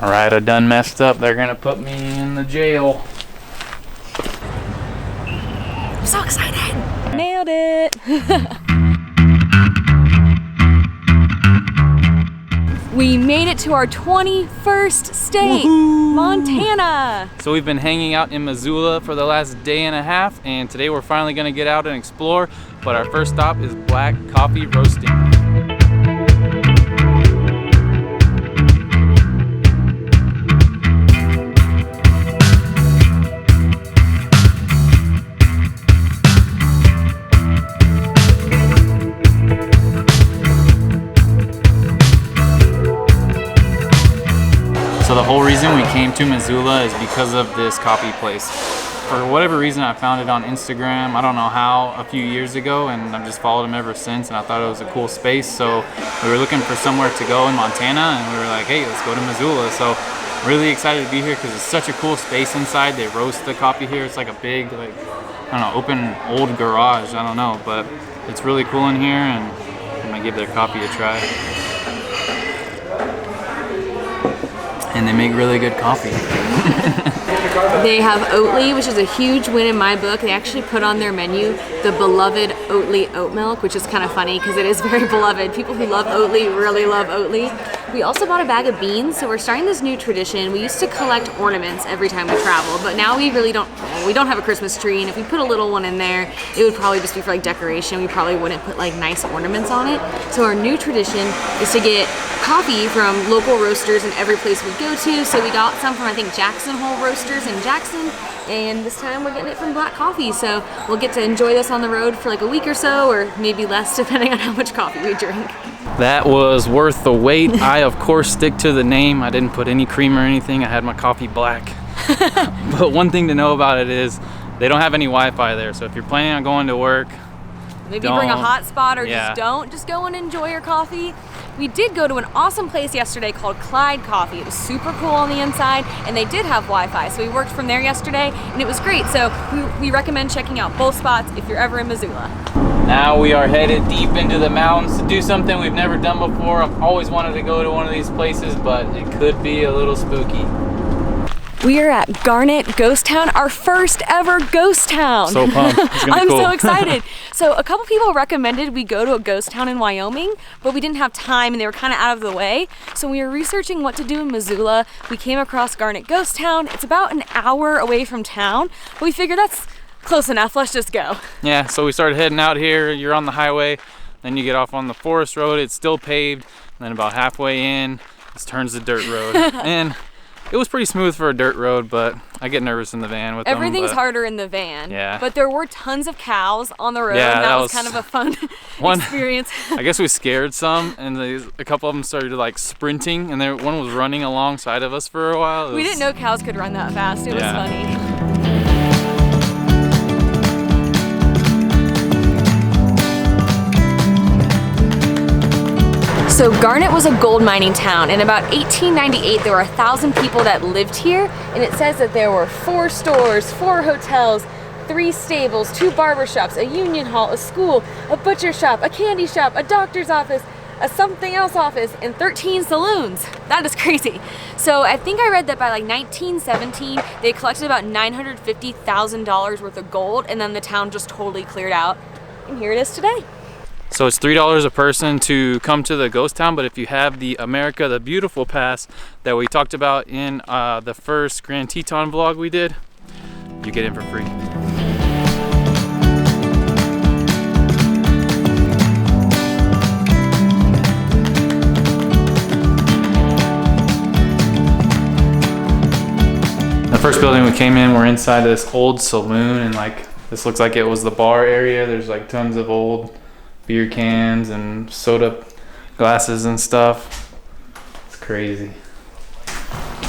Alright, I done messed up. They're gonna put me in the jail. I'm so excited. Nailed it. We made it to our 21st state, Montana. So we've been hanging out in Missoula for the last day and a half, and today we're finally gonna get out and explore, but our first stop is black coffee roasting. So the whole reason we came to Missoula is because of this coffee place. For whatever reason, I found it on Instagram, I don't know how, a few years ago, and I've just followed them ever since, and I thought it was a cool space. So we were looking for somewhere to go in Montana, and we were like, hey, let's go to Missoula. So really excited to be here because it's such a cool space inside. They roast the coffee here. It's like a big, like, I don't know, open old garage, I don't know, but it's really cool in here, and I'm gonna give their coffee a try. And they make really good coffee. They have Oatly, which is a huge win in my book. They actually put on their menu the beloved Oatly oat milk, which is kind of funny because it is very beloved. People who love Oatly really love Oatly. We also bought a bag of beans, so we're starting this new tradition. We used to collect ornaments every time we travel, but now we really don't. We don't have a Christmas tree, and if we put a little one in there, it would probably just be for like decoration. We probably wouldn't put like nice ornaments on it. So our new tradition is to get coffee from local roasters in every place we go to. So we got some from, I think, Jackson Hole Roasters in Jackson, and this time we're getting it from Black Coffee. So we'll get to enjoy this on the road for like a week or so, or maybe less depending on how much coffee we drink. That was worth the wait. I, of course, stick to the name. I didn't put any cream or anything. I had my coffee black. But one thing to know about it is they don't have any Wi-Fi there. So if you're planning on going to work, maybe bring a hotspot or just go and enjoy your coffee. We did go to an awesome place yesterday called Clyde Coffee. It was super cool on the inside, and they did have Wi-Fi. So we worked from there yesterday, and it was great. So we recommend checking out both spots if you're ever in Missoula. Now we are headed deep into the mountains to do something we've never done before. I've always wanted to go to one of these places, but it could be a little spooky. We are at Garnet Ghost Town, our first ever ghost town. So pumped. It's gonna be cool. I'm so excited. So a couple people recommended we go to a ghost town in Wyoming, but we didn't have time and they were kind of out of the way. So we were researching what to do in Missoula. We came across Garnet Ghost Town. It's about an hour away from town, but we figured that's close enough. Let's just go. Yeah, so we started heading out here. You're on the highway, then you get off on the forest road. It's still paved. And then about halfway in, this turns to dirt road. And it was pretty smooth for a dirt road, but I get nervous in the van with everything's harder in the van. Yeah. But there were tons of cows on the road. Yeah, and that was kind of a fun experience. I guess we scared some, and a couple of them started like sprinting, and one was running alongside of us for a while. We didn't know cows could run that fast. It was funny. So Garnet was a gold mining town. In about 1898, there were 1,000 people that lived here, and it says that there were 4 stores, 4 hotels, 3 stables, 2 barbershops, a union hall, a school, a butcher shop, a candy shop, a doctor's office, a something else office, and 13 saloons. That is crazy. So I think I read that by like 1917, they collected about $950,000 worth of gold, and then the town just totally cleared out. And here it is today. So it's $3 a person to come to the ghost town, but if you have the America the Beautiful pass that we talked about in the first Grand Teton vlog we did, you get in for free. The first building we came in, we're inside this old saloon, and like this looks like it was the bar area. There's like tons of old beer cans and soda glasses and stuff. It's crazy.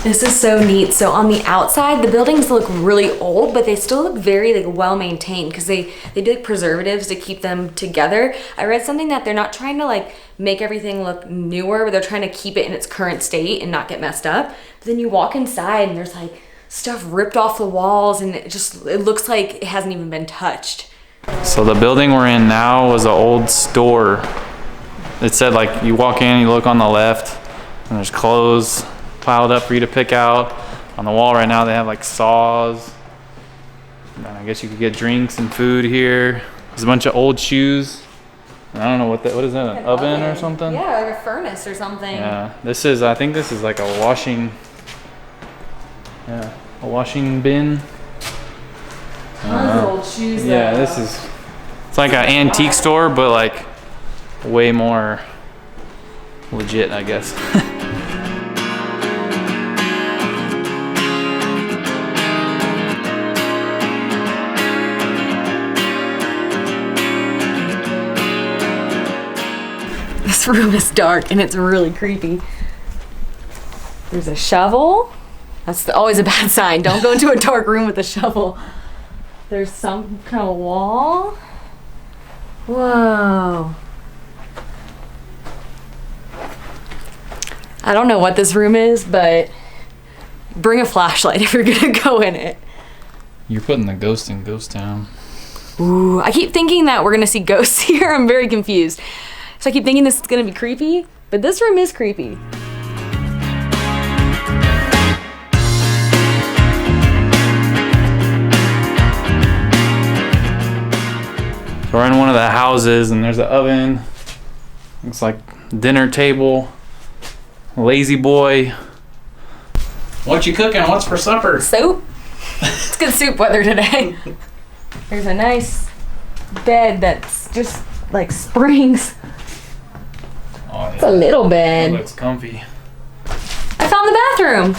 This is so neat. So on the outside, the buildings look really old, but they still look very like well maintained because they do like preservatives to keep them together. I read something that they're not trying to like make everything look newer, but they're trying to keep it in its current state and not get messed up. But then you walk inside and there's like stuff ripped off the walls, and it looks like it hasn't even been touched. So the building we're in now was an old store. It said like you walk in, you look on the left, and there's clothes, piled up for you to pick out. On the wall right now they have like saws. And I guess you could get drinks and food here. There's a bunch of old shoes. And I don't know what is that, an oven or something? Yeah, like a furnace or something. Yeah, I think this is like a washing bin. Tons of old shoes. Yeah, it's like an antique store, but like way more legit, I guess. This room is dark and it's really creepy. There's a shovel. That's always a bad sign. Don't go into a dark room with a shovel. There's some kind of wall. Whoa. I don't know what this room is, but bring a flashlight if you're gonna go in it. You're putting the ghost in Ghost Town. Ooh, I keep thinking that we're gonna see ghosts here. I'm very confused. So I keep thinking this is gonna be creepy, but this room is creepy. So we're in one of the houses and there's an oven. Looks like dinner table. Lazy boy. What you cooking? What's for supper? Soup. It's good soup weather today. There's a nice bed that's just like springs. Oh, yeah. It's a little bed. It looks comfy. I found the bathroom.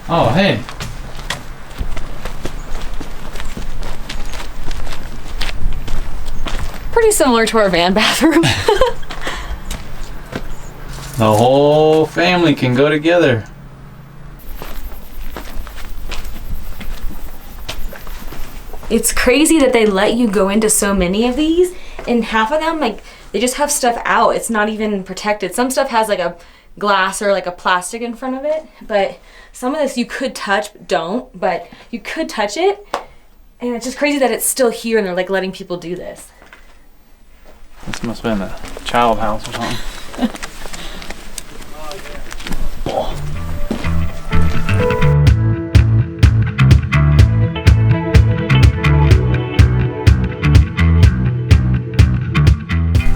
Oh, hey. Pretty similar to our van bathroom. The whole family can go together. It's crazy that they let you go into so many of these, and half of them, like, they just have stuff out. It's not even protected. Some stuff has like a glass or like a plastic in front of it, but some of this you could touch, but don't, but you could touch it, and it's just crazy that it's still here and they're like letting people do this. This must have been a child house or something.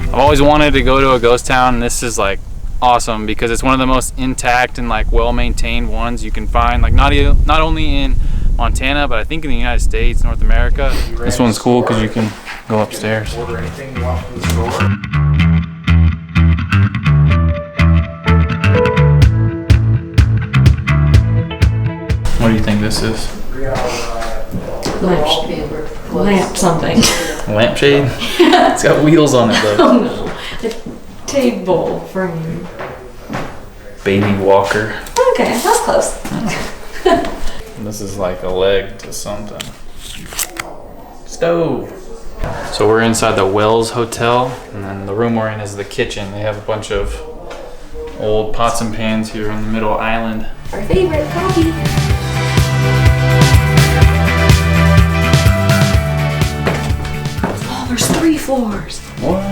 I've always wanted to go to a ghost town, and this is like awesome because it's one of the most intact and like well-maintained ones you can find, like not only in Montana, but I think in the United States, North America. This one's cool because you can go upstairs. Order anything you want from the store. What do you think this is? Lamp something. A lampshade? It's got wheels on it though. Oh no. The table frame. Baby walker. Okay, that's close. This is like a leg to something. Stove. So we're inside the Wells Hotel, and then the room we're in is the kitchen. They have a bunch of old pots and pans here on the middle island. Our favorite coffee. Oh, there's 3 floors. What?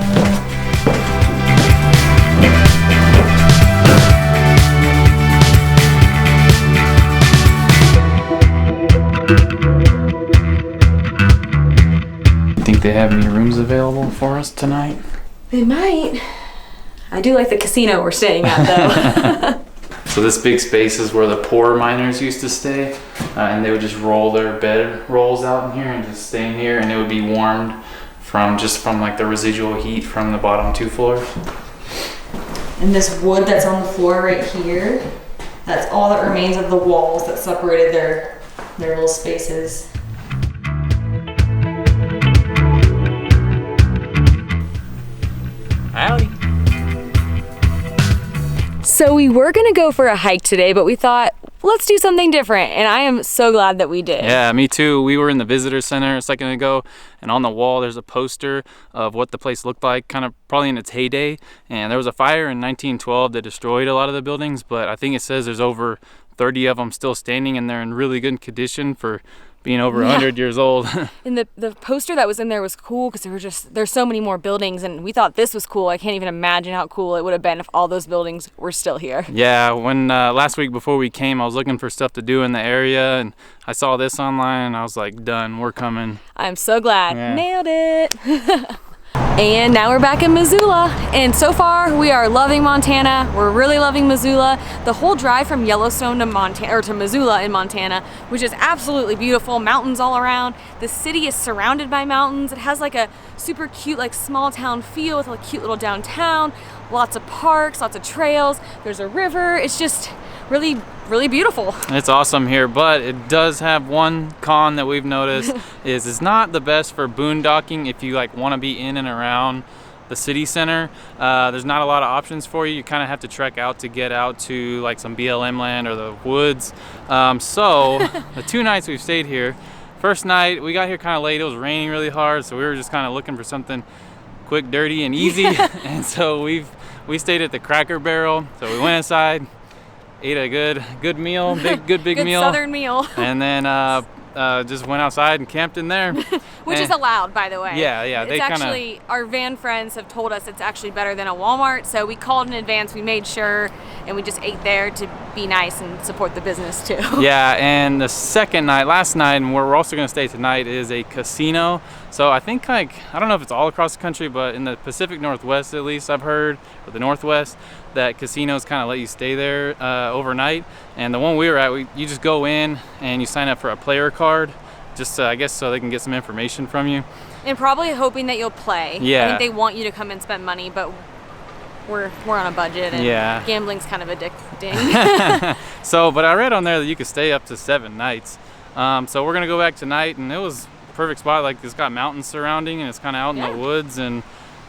Think they have any rooms available for us tonight? They might. I do like the casino we're staying at though. So this big space is where the poor miners used to stay, and they would just roll their bed rolls out in here and just stay in here, and it would be warmed from like the residual heat from the bottom 2 floors. And this wood that's on the floor right here, that's all that remains of the walls that separated their little spaces. Howdy. So we were gonna go for a hike today, but we thought, let's do something different. And I am so glad that we did. Yeah, me too. We were in the visitor center a second ago, and on the wall there's a poster of what the place looked like, kind of probably in its heyday. And there was a fire in 1912 that destroyed a lot of the buildings, but I think it says there's over 30 of them still standing, and they're in really good condition for being over 100 years old. And the poster that was in there was cool because there's so many more buildings, and we thought this was cool. I can't even imagine how cool it would have been if all those buildings were still here. Yeah, when last week before we came, I was looking for stuff to do in the area, and I saw this online, and I was like, done, we're coming. I'm so glad. Yeah. Nailed it. And now we're back in Missoula, and so far we are loving Montana. We're really loving Missoula. The whole drive from Yellowstone to Montana, or to Missoula in Montana, which is absolutely beautiful. Mountains all around. The city is surrounded by mountains. It has like a super cute, like small town feel with a cute little downtown. Lots of parks, lots of trails. There's a river. It's just really, really beautiful. It's awesome here, but it does have one con that we've noticed is it's not the best for boondocking if you like want to be in and around the city center. There's not a lot of options for you. You kind of have to trek out to get out to like some BLM land or the woods. So the 2 nights we've stayed here, first night we got here kind of late. It was raining really hard, so we were just kind of looking for something quick, dirty, and easy. And so we stayed at the Cracker Barrel. So we went inside, ate a good meal, big good meal, southern meal, and then just went outside and camped in there. Which is allowed, by the way. Yeah, It's actually, our van friends have told us it's actually better than a Walmart, so we called in advance, we made sure, and we just ate there to be nice and support the business too. Yeah, and the second night, last night, and where we're also going to stay tonight, is a casino. So I think, like, I don't know if it's all across the country, but in the Pacific Northwest, at least I've heard, or the Northwest, that casinos kind of let you stay there overnight. And the one we were at, you just go in and you sign up for a player card, just I guess so they can get some information from you. And probably hoping that you'll play. Yeah. I think they want you to come and spend money, but we're on a budget, and yeah, gambling's kind of addicting. So, but I read on there that you could stay up to 7 nights. So we're gonna go back tonight, and it was a perfect spot. Like, it's got mountains surrounding, and it's kind of out in the woods, and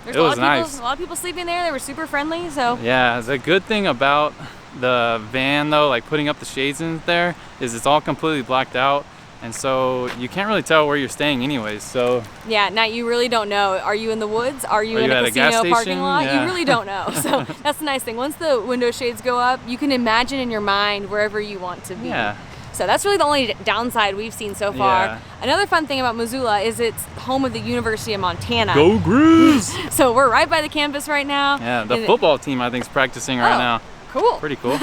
There's it was nice. A lot of people sleeping there. They were super friendly. So yeah, the good thing about the van though, like putting up the shades in there, is it's all completely blacked out, and so you can't really tell where you're staying anyways. So yeah, now you really don't know. Are you in the woods? Are you in a casino parking lot? Yeah. You really don't know. So that's the nice thing. Once the window shades go up, you can imagine in your mind wherever you want to be. Yeah. So that's really the only downside we've seen so far. Yeah. Another fun thing about Missoula is it's home of the University of Montana. Go Grizz! So we're right by the campus right now. Yeah, the football team I think is practicing right now. Cool. Pretty cool.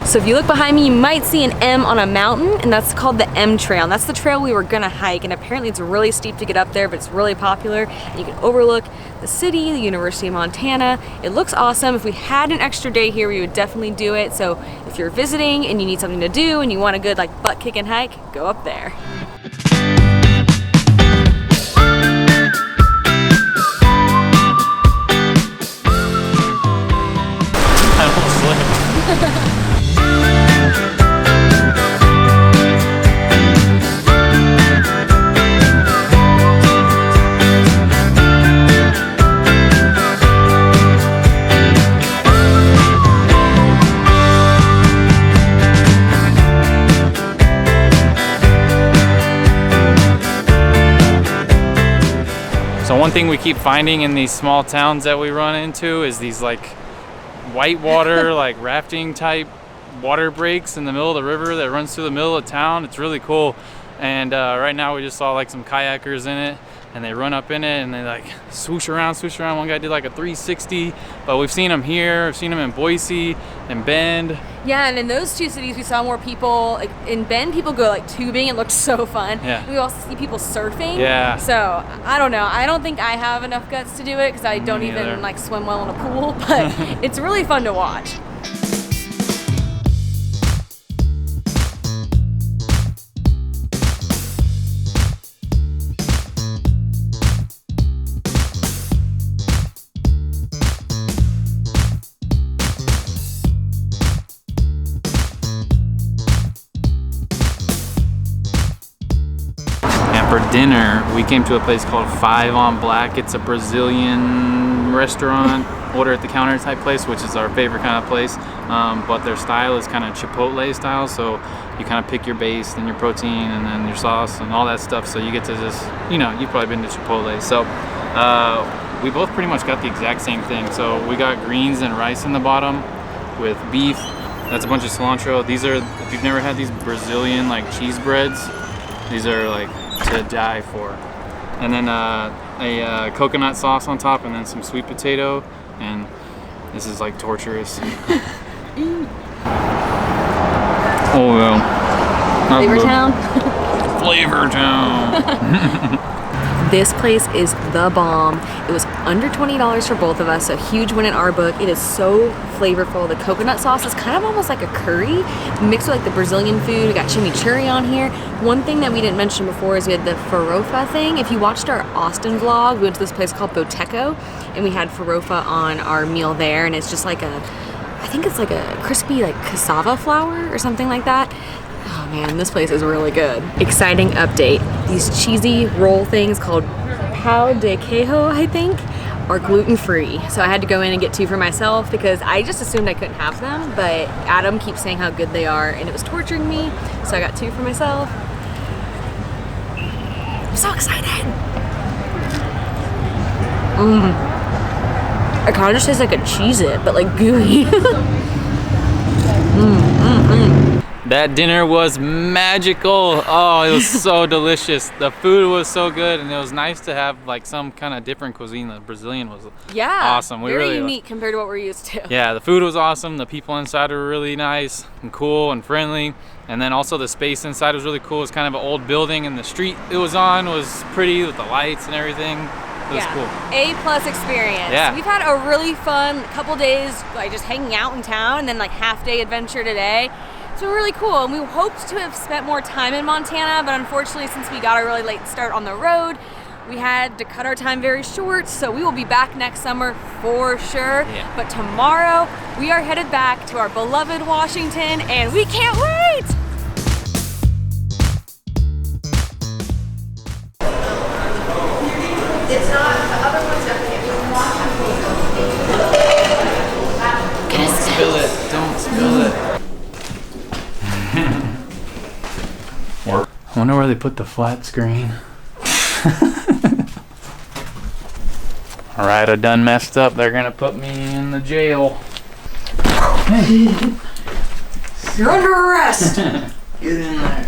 So if you look behind me, you might see an M on a mountain, and that's called the M Trail. And that's the trail we were gonna hike, and apparently it's really steep to get up there, but it's really popular. And you can overlook the city, the University of Montana. It looks awesome. If we had an extra day here, we would definitely do it. So if you're visiting and you need something to do and you want a good like butt-kicking hike, go up there. So one thing we keep finding in these small towns that we run into is these like whitewater, like rafting type water breaks in the middle of the river that runs through the middle of town. It's really cool. And right now we just saw like some kayakers in it, and they run up in it and they like swoosh around. One guy did like a 360, but we've seen them here. We've seen them in Boise and Bend. Yeah, and in those two cities we saw more people. Like in Bend, people go like tubing. It looked so fun. Yeah. We also see people surfing. Yeah. So I don't know. I don't think I have enough guts to do it because I don't even like swim well in a pool. But it's really fun to watch. For dinner, we came to a place called 5 on Black. It's a Brazilian restaurant, order at the counter type place, which is our favorite kind of place. But their style is kind of Chipotle style, so you kind of pick your base, then your protein, and then your sauce and all that stuff. So you get to just, you know, you've probably been to Chipotle. So we both pretty much got the exact same thing. So we got greens and rice in the bottom with beef. That's a bunch of cilantro. These are, if you've never had these Brazilian like cheese breads, These are like to die for. And then a coconut sauce on top, and then some sweet potato, and this is like torturous. Oh yeah. Flavor Town. Flavor Town. This place is the bomb. It was under $20 for both of us, a huge win in our book. It is so flavorful. The coconut sauce is kind of almost like a curry mixed with like the Brazilian food. We got chimichurri on here. One thing that we didn't mention before is we had the farofa thing. If you watched our Austin vlog, we went to this place called Boteco, and we had farofa on our meal there, and it's just like I think it's like a crispy like cassava flour or something like that. Oh man, this place is really good. Exciting update. These cheesy roll things called pão de queijo, I think, are gluten-free. So I had to go in and get 2 for myself because I just assumed I couldn't have them, but Adam keeps saying how good they are and it was torturing me. So I got 2 for myself. I'm so excited. It kind of just tastes like a Cheez-It, but like gooey. That dinner was magical. Oh, it was so delicious. The food was so good, and it was nice to have like some kind of different cuisine. The Brazilian was awesome. Very unique compared to what we're used to. Yeah, the food was awesome. The people inside were really nice and cool and friendly. And then also the space inside was really cool. It's kind of an old building, and the street it was on was pretty with the lights and everything. It was cool. A+ experience. Yeah. We've had a really fun couple days, like just hanging out in town, and then like half-day adventure today. So really cool, and we hoped to have spent more time in Montana, but unfortunately since we got a really late start on the road, we had to cut our time very short, so we will be back next summer for sure. Yeah. But tomorrow, we are headed back to our beloved Washington, and we can't wait! It's not, the other one's definitely Don't spill it, don't spill it. I wonder where they put the flat screen. Alright, I done messed up. They're gonna put me in the jail. You're under arrest! Get in there.